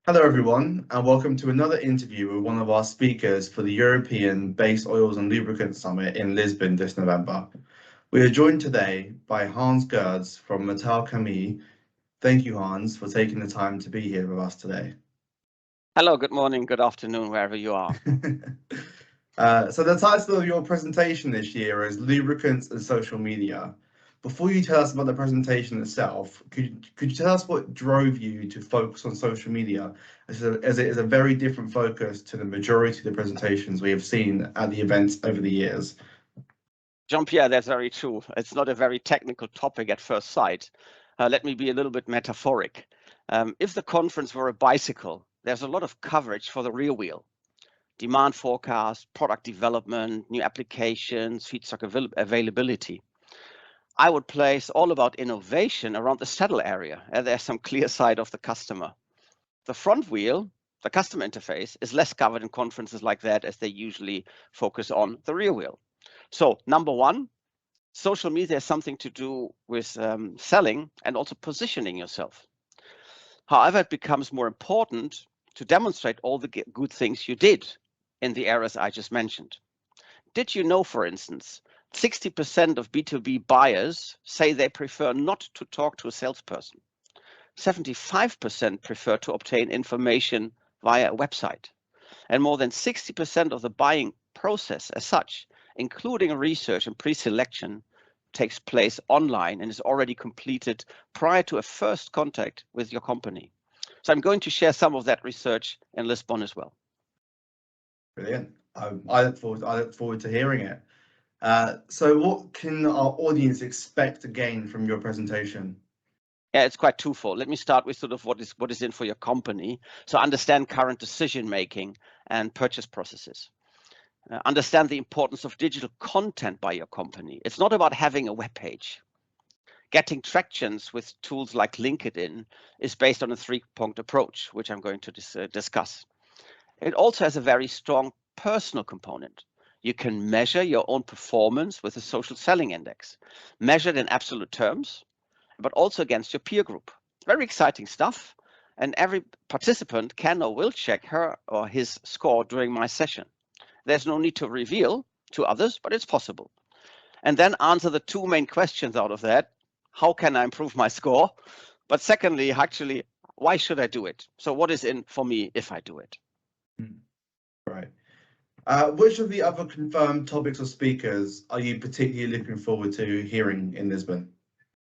Hello, everyone, and welcome to another interview with one of our speakers for the European Base Oils and Lubricants Summit in Lisbon this November. We are joined today by Hans Gerdes from Metall Chemie. Thank you, Hans, for taking the time to be here with us today. Hello, good morning, good afternoon, wherever you are. So the title of your presentation this year is Lubricants and Social Media. Before you tell us about the presentation itself, could you tell us what drove you to focus on social media, as it is a very different focus to the majority of the presentations we have seen at the events over the years? Jean-Pierre, that's very true. It's not a very technical topic at first sight. Let me be a little bit metaphoric. If the conference were a bicycle, there's a lot of coverage for the rear wheel. Demand forecast, product development, new applications, feedstock availability. I would place all about innovation around the saddle area, and there's some clear sight of the customer. The front wheel, the customer interface, is less covered in conferences like that, as they usually focus on the rear wheel. So number one, social media has something to do with selling and also positioning yourself. However, it becomes more important to demonstrate all the good things you did in the areas I just mentioned. Did you know, for instance, 60% of B2B buyers say they prefer not to talk to a salesperson. 75% prefer to obtain information via a website. And more than 60% of the buying process as such, including research and pre-selection, takes place online and is already completed prior to a first contact with your company. So I'm going to share some of that research in Lisbon as well. Brilliant. I look forward to hearing it. So what can our audience expect to gain from your presentation? Yeah, it's quite twofold. Let me start with sort of what is in for your company. So understand current decision making and purchase processes. Understand the importance of digital content by your company. It's not about having a web page. Getting tractions with tools like LinkedIn is based on a three-pronged approach, which I'm going to discuss. It also has a very strong personal component. You can measure your own performance with a social selling index, measured in absolute terms, but also against your peer group. Very exciting stuff. And every participant can or will check her or his score during my session. There's no need to reveal to others, but it's possible. And then answer the two main questions out of that. How can I improve my score? But secondly, actually, why should I do it? So what is in for me if I do it? Right. Which of the other confirmed topics or speakers are you particularly looking forward to hearing in Lisbon?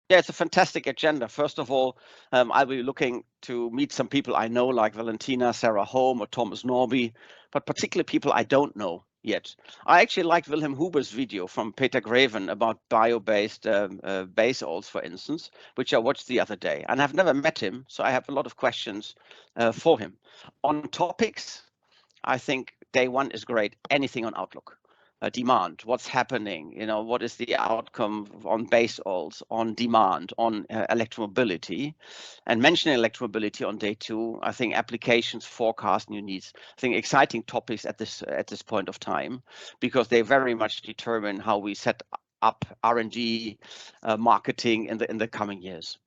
Yeah, it's a fantastic agenda. First of all, I'll be looking to meet some people I know, like Valentina, Sarah Holm, or Thomas Norby, but particularly people I don't know yet. I actually liked Wilhelm Huber's video from Peter Graven about bio-based base oils, for instance, which I watched the other day. And I've never met him, so I have a lot of questions for him. On topics, I think day one is great. Anything on Outlook. Demand, what's happening, what is the outcome on base oils, on demand, on electromobility, and mentioning electromobility on day two. I think applications, forecast, new needs. I think exciting topics at this point of time, because they very much determine how we set up R&D, marketing in the coming years.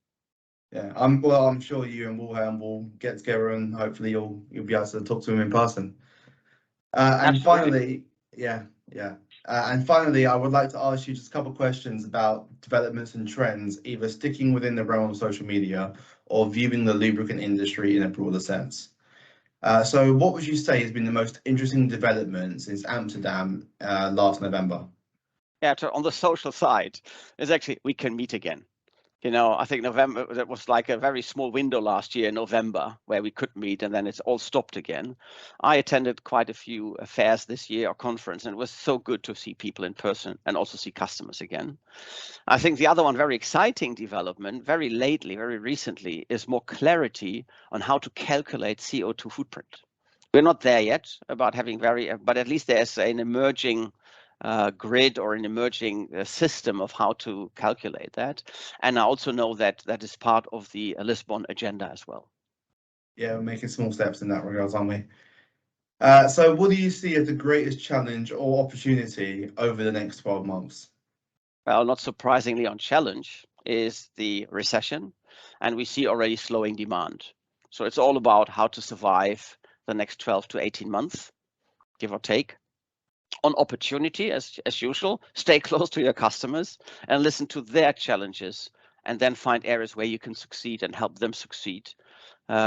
Yeah, I'm sure you and Wilhelm will get together and hopefully you'll be able to talk to him in person. And finally, and finally, I would like to ask you just a couple of questions about developments and trends, either sticking within the realm of social media or viewing the lubricant industry in a broader sense. So what would you say has been the most interesting development since Amsterdam last November? Yeah, on the social side, is actually we can meet again. I think November, that was like a very small window last year in November where we could meet, and then it's all stopped again. I attended quite a few fairs this year or conference, and it was so good to see people in person and also see customers again. I think the other one, very exciting development, very recently, is more clarity on how to calculate CO2 footprint. We're not there yet about having but at least there's an emerging grid or an emerging system of how to calculate that. And I also know that that is part of the Lisbon agenda as well. Yeah, we're making small steps in that regard, aren't we? So what do you see as the greatest challenge or opportunity over the next 12 months? Well, not surprisingly on challenge is the recession, and we see already slowing demand. So it's all about how to survive the next 12 to 18 months, give or take. On opportunity, as usual, stay close to your customers and listen to their challenges, and then find areas where you can succeed and help them succeed,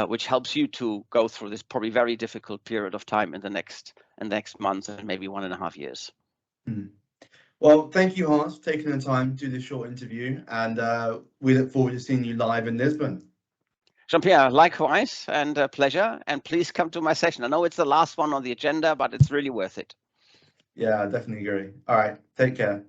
which helps you to go through this probably very difficult period of time in the next months and maybe 1.5 years. Well, thank you, Hans, for taking the time to do this short interview, and we look forward to seeing you live in Lisbon. Jean-Pierre, likewise, and a pleasure. And please come to my session. I know it's the last one on the agenda, but it's really worth it. Yeah, I definitely agree. All right, take care.